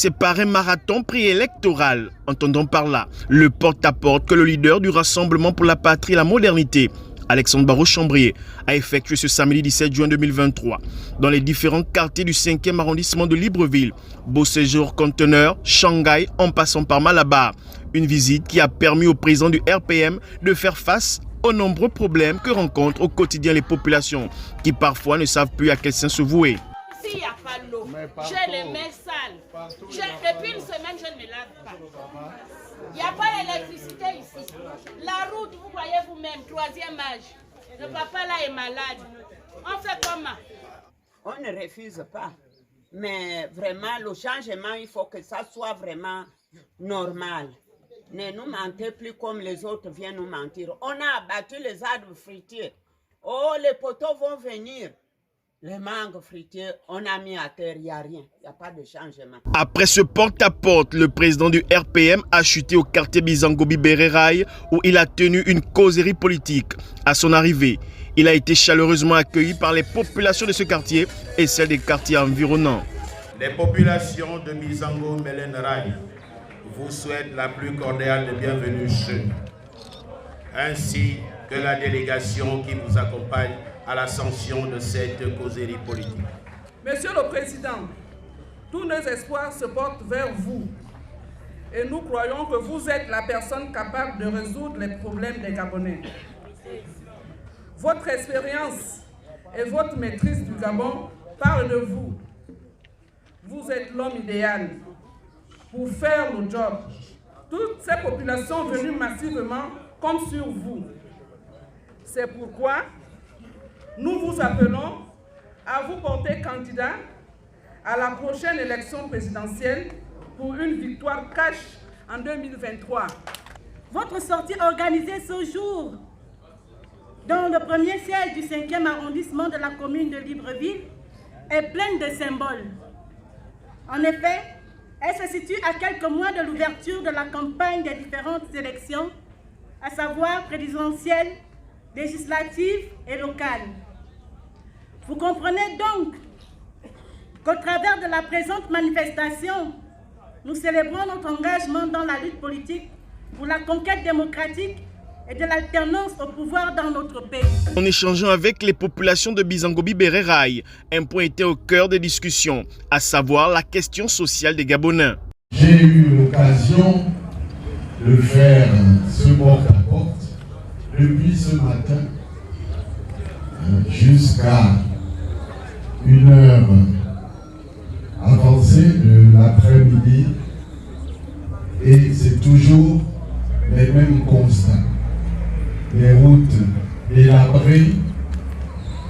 c'est par un marathon préélectoral, entendons par là le porte-à-porte que le leader du Rassemblement pour la Patrie et la Modernité, Alexandre Barraud-Chambrier, a effectué ce samedi 17 juin 2023 dans les différents quartiers du 5e arrondissement de Libreville, Beauséjour, Conteneur, Shanghai, en passant par Malabar. Une visite qui a permis au président du RPM de faire face aux nombreux problèmes que rencontrent au quotidien les populations qui parfois ne savent plus à quel sein se vouer. S'il n'y a pas d'eau, j'ai les mains sales. Depuis une semaine, je ne me lave pas. Il n'y a pas d'électricité ici. La route, vous voyez vous-même, 3e âge. Le papa là est malade. On fait comment? On ne refuse pas. Mais vraiment, le changement, il faut que ça soit vraiment normal. Ne nous mentez plus comme les autres viennent nous mentir. On a abattu les arbres fruitiers. Oh, les poteaux vont venir. Les mangues fruitiers, on a mis à terre, il n'y a rien. Il n'y a pas de changement. Après ce porte-à-porte, le président du RPM a chuté au quartier Bizango-Bibere-Rail où il a tenu une causerie politique. À son arrivée, il a été chaleureusement accueilli par les populations de ce quartier et celles des quartiers environnants. Les populations de Bizango-Bibere-Rail vous souhaitent la plus cordiale de bienvenue chez nous, ainsi que la délégation qui vous accompagne à l'ascension de cette causerie politique. Monsieur le Président, tous nos espoirs se portent vers vous et nous croyons que vous êtes la personne capable de résoudre les problèmes des Gabonais. Votre expérience et votre maîtrise du Gabon parlent de vous. Vous êtes l'homme idéal pour faire le job. Toutes ces populations venues massivement comptent sur vous. C'est pourquoi nous vous appelons à vous porter candidat à la prochaine élection présidentielle pour une victoire cash en 2023. Votre sortie organisée ce jour dans le premier siège du 5e arrondissement de la commune de Libreville est pleine de symboles. En effet, elle se situe à quelques mois de l'ouverture de la campagne des différentes élections, à savoir présidentielle, législative et locale. Vous comprenez donc qu'au travers de la présente manifestation, nous célébrons notre engagement dans la lutte politique pour la conquête démocratique et de l'alternance au pouvoir dans notre pays. En échangeant avec les populations de Bizango-Bibere-Rail, un point était au cœur des discussions, à savoir la question sociale des Gabonais. J'ai eu l'occasion de faire ce porte-à-porte depuis ce matin jusqu'à 1h avancée de l'après-midi et c'est toujours les mêmes constats. Les routes délabrées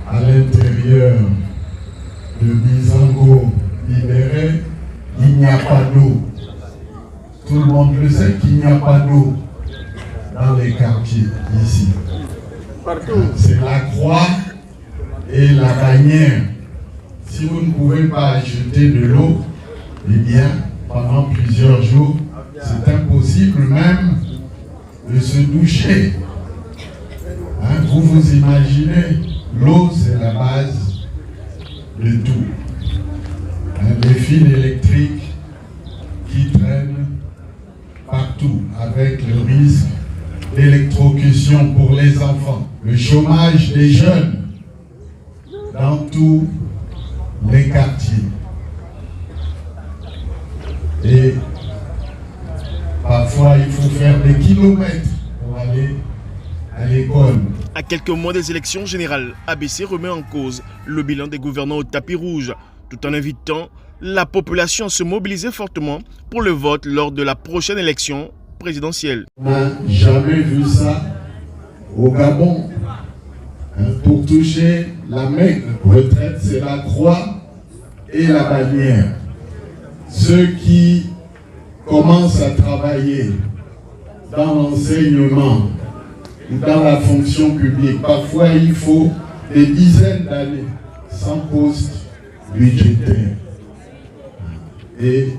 à l'intérieur de Bizango-Bibere, il n'y a pas d'eau. Tout le monde le sait qu'il n'y a pas d'eau dans les quartiers ici. C'est la croix et la bannière. Si vous ne pouvez pas acheter de l'eau, eh bien, pendant plusieurs jours, c'est impossible même de se doucher. Hein, vous vous imaginez, l'eau c'est la base de tout. Hein, les fils électriques qui traînent partout avec le risque d'électrocution pour les enfants. Le chômage des jeunes dans tous les quartiers. Et parfois, il faut faire des kilomètres pour aller à l'école. À quelques mois des élections générales, ABC remet en cause le bilan des gouvernants au tapis rouge, tout en invitant la population à se mobiliser fortement pour le vote lors de la prochaine élection présidentielle. On n'a jamais vu ça au Gabon. Pour toucher la maigre retraite, c'est la croix et la bannière. Ceux qui commencent à travailler dans l'enseignement ou dans la fonction publique, parfois il faut des dizaines d'années sans poste budgétaire. Et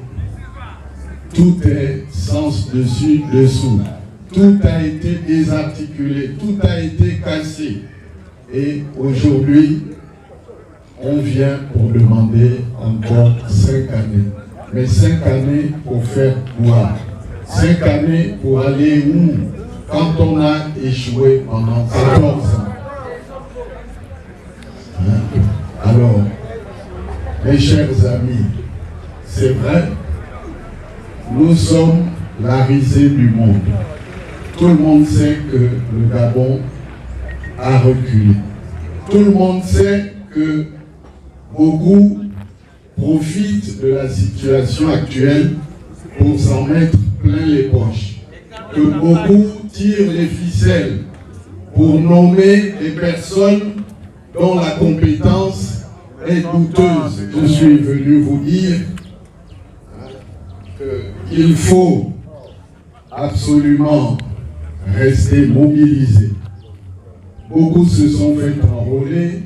tout est sens dessus, dessous. Tout a été désarticulé, tout a été cassé. Et aujourd'hui, on vient pour demander encore 5 années. mais 5 années pour faire quoi? 5 années pour aller où quand on a échoué pendant 14 ans? Alors, mes chers amis, c'est vrai, nous sommes la risée du monde. Tout le monde sait que le Gabon a reculé. Tout le monde sait que beaucoup profitent de la situation actuelle pour s'en mettre plein les poches. Que beaucoup tirent les ficelles pour nommer des personnes dont la compétence est douteuse. Je suis venu vous dire qu'il faut absolument rester mobilisé. Beaucoup se sont fait enrôler,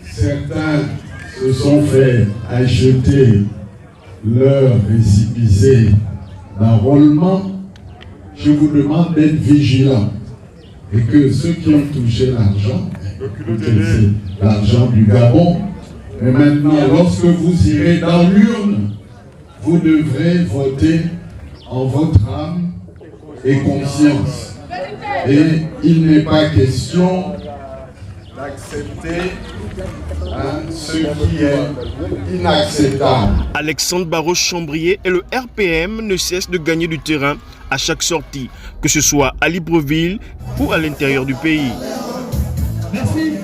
certains se sont fait acheter leur récépissé d'enrôlement. Je vous demande d'être vigilants et que ceux qui ont touché l'argent, c'est l'argent du Gabon, mais maintenant lorsque vous irez dans l'urne, vous devrez voter en votre âme et conscience. Et il n'est pas question d'accepter ce qui est inacceptable. Alexandre Barros-Chambrier et le RPM ne cessent de gagner du terrain à chaque sortie, que ce soit à Libreville ou à l'intérieur du pays. Merci.